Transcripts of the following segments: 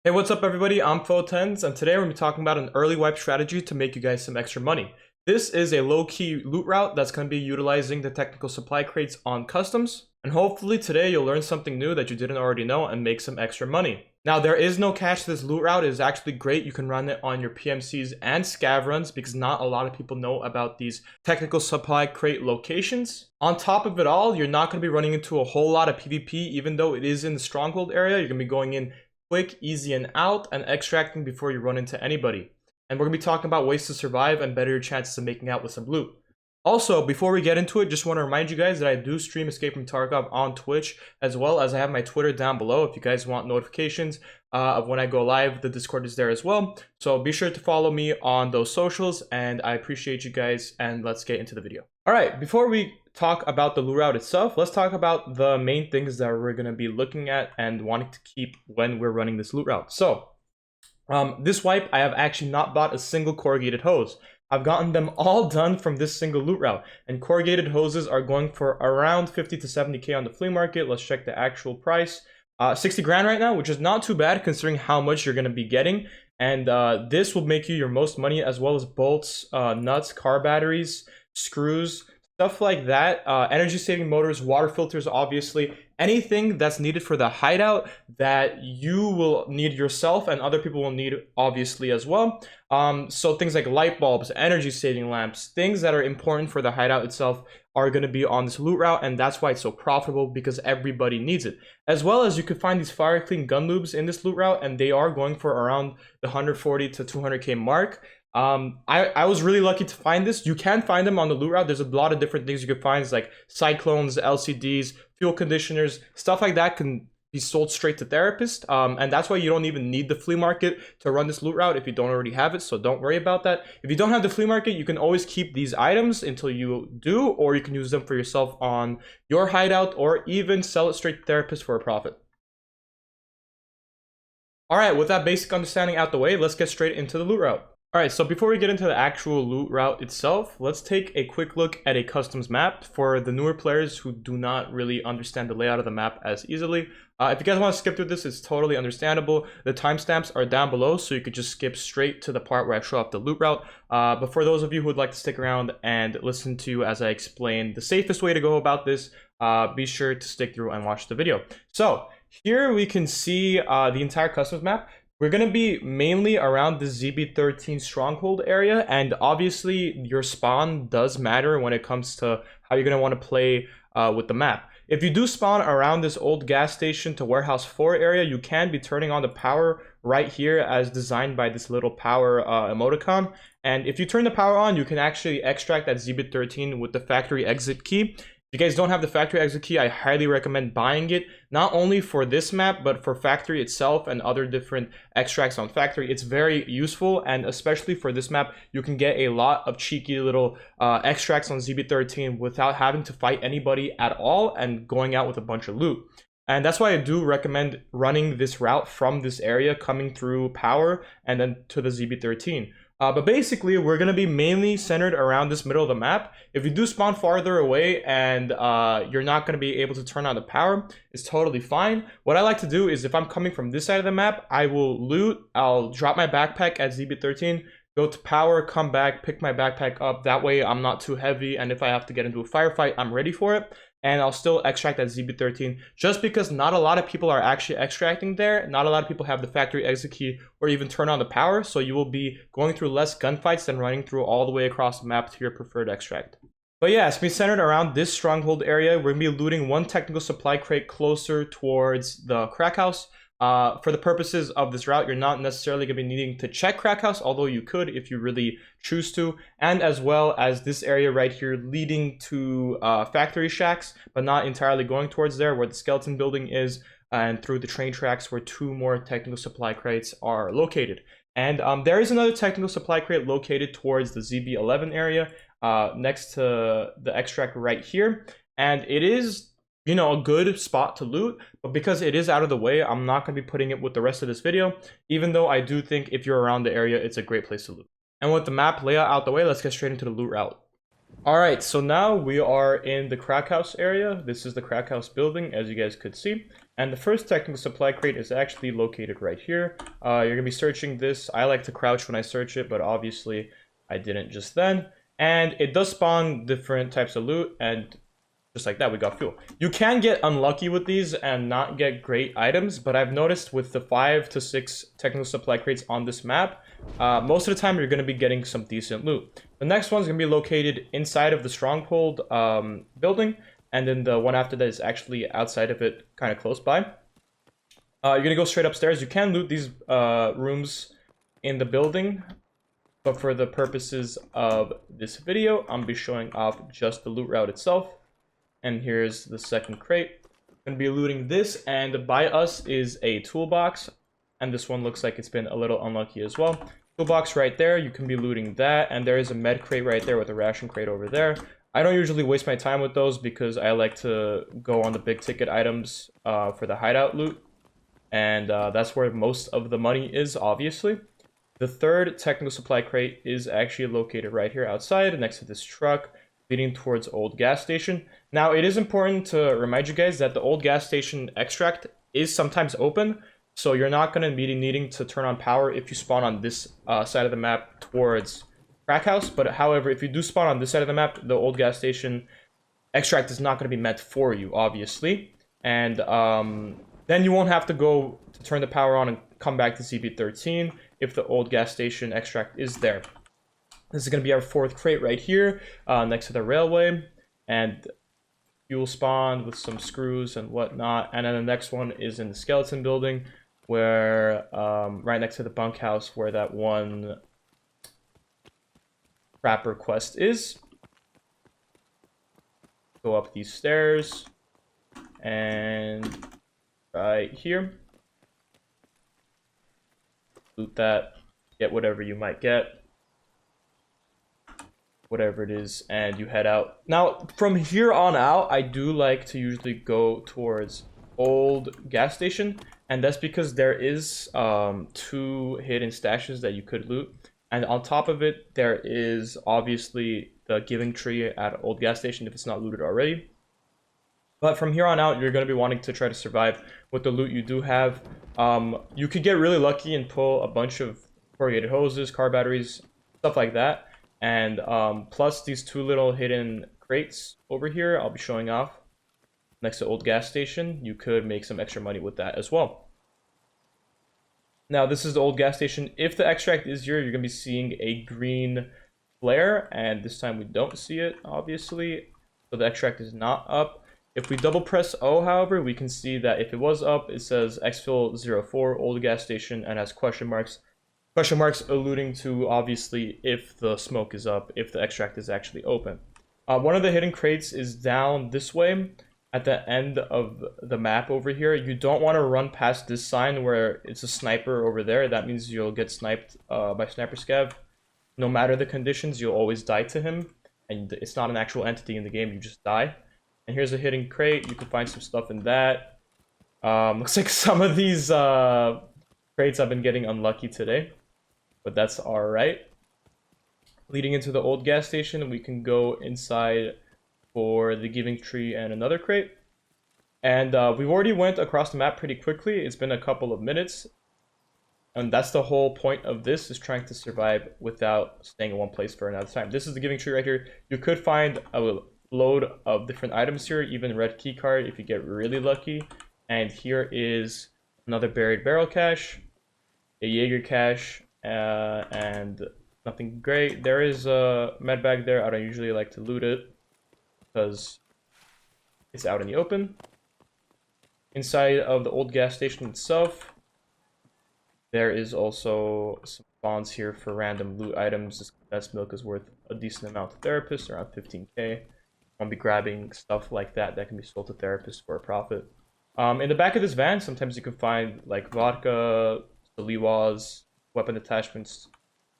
Hey, what's up everybody? I'm TridentZ, and today we're going to be talking about an early wipe strategy to make you guys some extra money. This is a low-key loot route that's going to be utilizing the technical supply crates on customs, and hopefully today you'll learn something new that you didn't already know and make some extra money. Now, there is no catch to this loot route. It is actually great. You can run it on your PMCs and scav runs because not a lot of people know about these technical supply crate locations. On top of it all, you're not going to be running into a whole lot of PvP, even though it is in the stronghold area. You're going to be going in quick, easy, and out, and extracting before you run into anybody. And we're going to be talking about ways to survive and better your chances of making out with some loot. Also, before we get into it, just want to remind you guys that I do stream Escape from Tarkov on Twitch, as well as I have my Twitter down below if you guys want notifications of when I go live. The Discord is there as well. So be sure to follow me on those socials, and I appreciate you guys, and let's get into the video. All right, before we talk about the loot route itself, let's talk about the main things that we're going to be looking at and wanting to keep when we're running this loot route. So this wipe, I have actually not bought a single corrugated hose. I've gotten them all done from this single loot route, and corrugated hoses are going for around 50 to 70k on the flea market. Let's check the actual price. 60 grand right now, which is not too bad considering how much you're going to be getting. And this will make you your most money, as well as bolts, nuts, car batteries, screws, stuff like that. Energy saving motors, water filters, obviously anything that's needed for the hideout that you will need yourself and other people will need obviously as well. So things like light bulbs, energy saving lamps, things that are important for the hideout itself are going to be on this loot route, and that's why it's so profitable, because everybody needs it. As well as you could find these fire clean gun lubes in this loot route, and they are going for around the 140 to 200k mark. I was really lucky to find this. You can find them on the loot route. There's a lot of different things you can find, like cyclones, LCDs, fuel conditioners, stuff like that can be sold straight to therapists. And that's why you don't even need the flea market to run this loot route if you don't already have it. So don't worry about that. If you don't have the flea market, you can always keep these items until you do, or you can use them for yourself on your hideout, or even sell it straight to therapists for a profit. All right, with that basic understanding out the way, let's get straight into the loot route. Alright, so before we get into the actual loot route itself, let's take a quick look at a customs map for the newer players who do not really understand the layout of the map as easily. If you guys want to skip through this, it's totally understandable. The timestamps are down below, so you could just skip straight to the part where I show off the loot route. But for those of you who would like to stick around and listen to as I explain the safest way to go about this, be sure to stick through and watch the video. So here we can see the entire customs map. We're going to be mainly around the ZB13 stronghold area, and obviously your spawn does matter when it comes to how you're going to want to play with the map. If you do spawn around this old gas station to warehouse 4 area, you can be turning on the power right here as designed by this little power emoticon. And if you turn the power on, you can actually extract that ZB13 with the factory exit key. If you guys don't have the factory exit key, I highly recommend buying it, not only for this map, but for factory itself and other different extracts on factory. It's very useful, and especially for this map, you can get a lot of cheeky little extracts on ZB13 without having to fight anybody at all and going out with a bunch of loot. And that's why I do recommend running this route from this area, coming through power and then to the ZB13. But basically, we're going to be mainly centered around this middle of the map. If you do spawn farther away and you're not going to be able to turn on the power, it's totally fine. What I like to do is, if I'm coming from this side of the map, I will loot, I'll drop my backpack at ZB13, go to power, come back, pick my backpack up. That way I'm not too heavy, and if I have to get into a firefight, I'm ready for it. And I'll still extract that ZB13, just because not a lot of people are actually extracting there. Not a lot of people have the factory exit key or even turn on the power, so you will be going through less gunfights than running through all the way across the map to your preferred extract. But yeah, it's been centered around this stronghold area. We're going to be looting one technical supply crate closer towards the crack house. For the purposes of this route, you're not necessarily going to be needing to check crack house, although you could if you really choose to, and as well as this area right here leading to factory shacks, but not entirely going towards there, where the skeleton building is, and through the train tracks where 2 more technical supply crates are located. And there is another technical supply crate located towards the ZB11 area, next to the extract right here, and it is, you know, a good spot to loot, but because it is out of the way, I'm not going to be putting it with the rest of this video, even though I do think if you're around the area, it's a great place to loot. And with the map layout out the way, let's get straight into the loot route. Alright, so now we are in the crack house area. This is the crack house building, as you guys could see. And the first technical supply crate is actually located right here. You're going to be searching this. I like to crouch when I search it, but obviously I didn't just then. And it does spawn different types of loot, and just like that, we got fuel. You can get unlucky with these and not get great items, but I've noticed with the 5 to 6 technical supply crates on this map, most of the time you're going to be getting some decent loot. The next one's going to be located inside of the stronghold building, and then the one after that is actually outside of it, kind of close by. You're going to go straight upstairs. You can loot these rooms in the building, but for the purposes of this video, I'm going to be showing off just the loot route itself. And here's the second crate. I'm going to be looting this, and by us is a toolbox. And this one looks like it's been a little unlucky as well. Toolbox right there, you can be looting that. And there is a med crate right there with a ration crate over there. I don't usually waste my time with those because I like to go on the big ticket items for the hideout loot. And that's where most of the money is, obviously. The third technical supply crate is actually located right here outside next to this truck leading towards old gas station. Now, it is important to remind you guys that the old gas station extract is sometimes open, so you're not going to be needing to turn on power if you spawn on this side of the map towards Crack House. But however, if you do spawn on this side of the map, the old gas station extract is not going to be meant for you, obviously. And then you won't have to go to turn the power on and come back to CB13 if the old gas station extract is there. This is going to be our fourth crate right here next to the railway. And fuel spawned with some screws and whatnot. And then the next one is in the skeleton building, where right next to the bunkhouse where that one Trapper quest is. Go up these stairs, and right here, loot that, get whatever you might get, whatever it is, and you head out. Now, from here on out, I do like to usually go towards old gas station, and that's because there is 2 hidden stashes that you could loot. And on top of it, there is obviously the giving tree at old gas station if it's not looted already. But from here on out, you're going to be wanting to try to survive with the loot you do have. You could get really lucky and pull a bunch of corrugated hoses, car batteries, stuff like that. And plus these 2 little hidden crates over here, I'll be showing off next to old gas station. You could make some extra money with that as well. Now, this is the old gas station. If the extract is here, you're going to be seeing a green flare, and this time we don't see it, obviously. So the extract is not up. If we double press O, however, we can see that if it was up, it says exfil 04, old gas station, and has question marks. Question marks alluding to, obviously, if the smoke is up, if the extract is actually open. One of the hidden crates is down this way at the end of the map over here. You don't want to run past this sign where it's a sniper over there. That means you'll get sniped by Sniper Scav. No matter the conditions, you'll always die to him. And it's not an actual entity in the game, you just die. And here's a hidden crate. You can find some stuff in that. Looks like some of these crates I've been getting unlucky today, but that's alright. Leading into the old gas station, we can go inside for the giving tree and another crate. And we've already went across the map pretty quickly. It's been a couple of minutes. And that's the whole point of this, is trying to survive without staying in one place for another time. This is the giving tree right here. You could find a load of different items here, even red key card if you get really lucky. And here is another buried barrel cache, a Jaeger cache, and nothing great. There is a med bag there. I don't usually like to loot it because it's out in the open. Inside of the old gas station itself, there is also some spawns here for random loot items. This best milk is worth a decent amount to therapists, around 15k. I'll be grabbing stuff like that that can be sold to therapists for a profit. In the back of this van, sometimes you can find like vodka, saliwas, weapon attachments.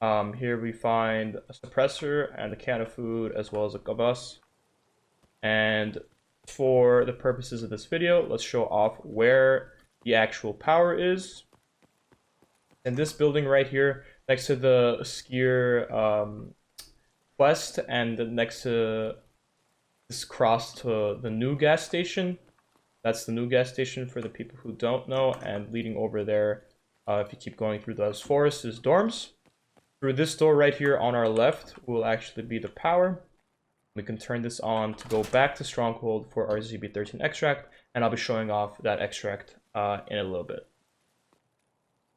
Here we find a suppressor and a can of food, as well as a gabas. And for the purposes of this video, let's show off where the actual power is. In this building right here, next to the skier quest, and next to this cross to the new gas station, That's the new gas station for the people who don't know. And leading over there, if you keep going through those forests, is dorms. Through this door right here on our left will actually be the power. We can turn this on to go back to Stronghold for our ZB13 extract, and I'll be showing off that extract in a little bit.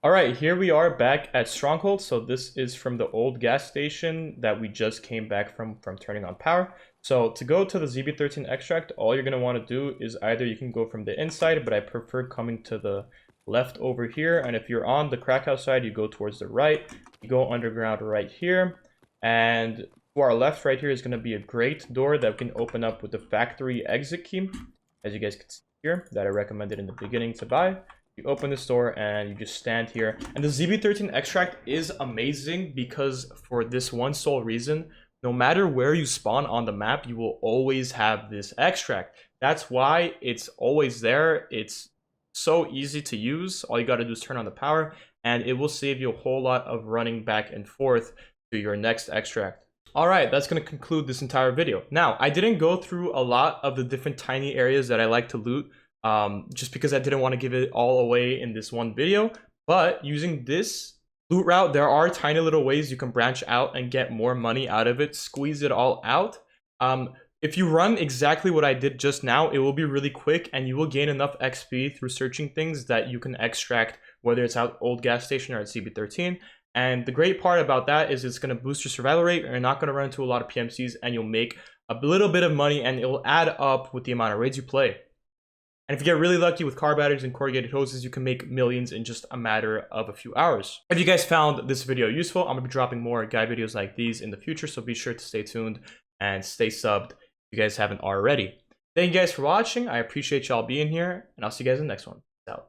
Alright, here we are back at Stronghold. So this is from the old gas station that we just came back from turning on power. So to go to the ZB13 extract, all you're going to want to do is either you can go from the inside, but I prefer coming to the left over here. And if you're on the crack house side, you go towards the right. You go underground right here. And to our left right here is going to be a great door that we can open up with the factory exit key, as you guys can see here, that I recommended in the beginning to buy. You open this door and you just stand here. And the ZB13 extract is amazing because for this one sole reason, no matter where you spawn on the map, you will always have this extract. That's why it's always there. It's so easy to use. All you got to do is turn on the power and it will save you a whole lot of running back and forth to your next extract. All right, that's going to conclude this entire video. Now, I didn't go through a lot of the different tiny areas that I like to loot. Just because I didn't want to give it all away in this one video, but using this loot route, there are tiny little ways you can branch out and get more money out of it, squeeze it all out. If you run exactly what I did just now, it will be really quick and you will gain enough XP through searching things that you can extract, whether it's out old gas station or at CB13. And the great part about that is it's going to boost your survival rate. You're not going to run into a lot of PMCs and you'll make a little bit of money and it will add up with the amount of raids you play. And if you get really lucky with car batteries and corrugated hoses, you can make millions in just a matter of a few hours. If you guys found this video useful, I'm going to be dropping more guide videos like these in the future, so be sure to stay tuned and stay subbed if you guys haven't already. Thank you guys for watching. I appreciate y'all being here, and I'll see you guys in the next one.